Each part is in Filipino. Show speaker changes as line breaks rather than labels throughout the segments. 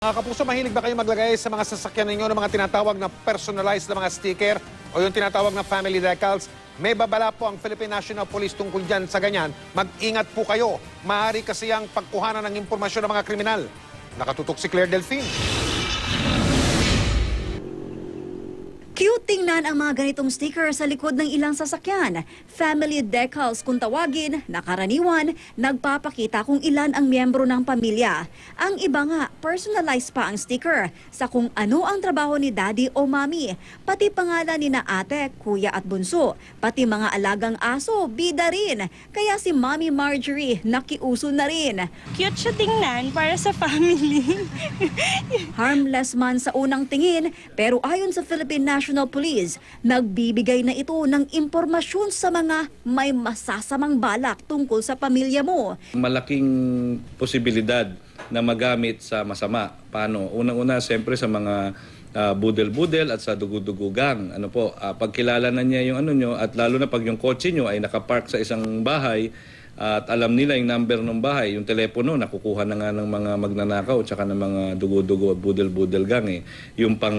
Mga kapuso, mahilig ba kayo maglagay sa mga sasakyan ninyo ng mga tinatawag na personalized na mga sticker o yung tinatawag na family decals? May babala po ang Philippine National Police tungkol dyan sa ganyan. Mag-ingat po kayo. Maaari kasi ang pagkuhanan ng impormasyon ng mga kriminal. Nakatutok si Claire Delfin.
Cute tingnan ang mga ganitong sticker sa likod ng ilang sasakyan. Family decals kung tawagin, na karaniwan, nagpapakita kung ilan ang miyembro ng pamilya. Ang iba nga, personalized pa ang sticker sa kung ano ang trabaho ni daddy o mommy. Pati pangalan ni na ate, kuya at bunso. Pati mga alagang aso, bida rin. Kaya si Mommy Marjorie nakiuso na rin.
Cute siya tingnan para sa family.
Harmless man sa unang tingin, pero ayon sa Philippine National Police, nagbibigay na ito ng impormasyon sa mga may masasamang balak tungkol sa pamilya mo.
Malaking posibilidad na magamit sa masama. Paano? Unang-una, siyempre sa mga budel-budel at sa dugudugugang. Pagkilala na niya yung nyo, at lalo na pag yung kotse nyo ay nakapark sa isang bahay, at alam nila yung number ng bahay, yung telepono, nakukuha na nga ng mga magnanakaw at saka ng mga dugo-dugo at budel-budel gang. Yung pang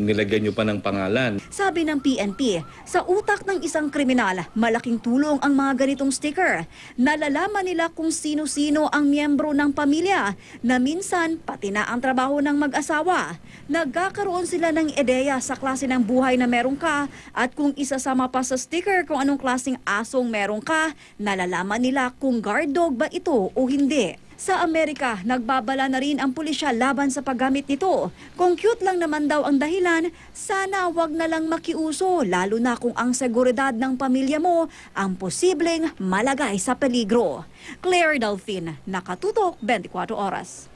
nilagyan nyo pa ng pangalan.
Sabi ng PNP, sa utak ng isang kriminal, malaking tulong ang mga ganitong sticker. Nalalaman nila kung sino-sino ang miyembro ng pamilya, na minsan pati na ang trabaho ng mag-asawa. Nagkakaroon sila ng ideya sa klase ng buhay na meron ka, at kung isasama pa sa sticker kung anong klaseng asong meron ka, nalalaman nila kung guard dog ba ito o hindi. Sa Amerika, nagbabala na rin ang pulisya laban sa paggamit nito. Kung cute lang naman daw ang dahilan, sana wag na lang makiuso, lalo na kung ang seguridad ng pamilya mo ang posibleng malagay sa peligro. Claire Delfin, Nakatutok, 24 Oras.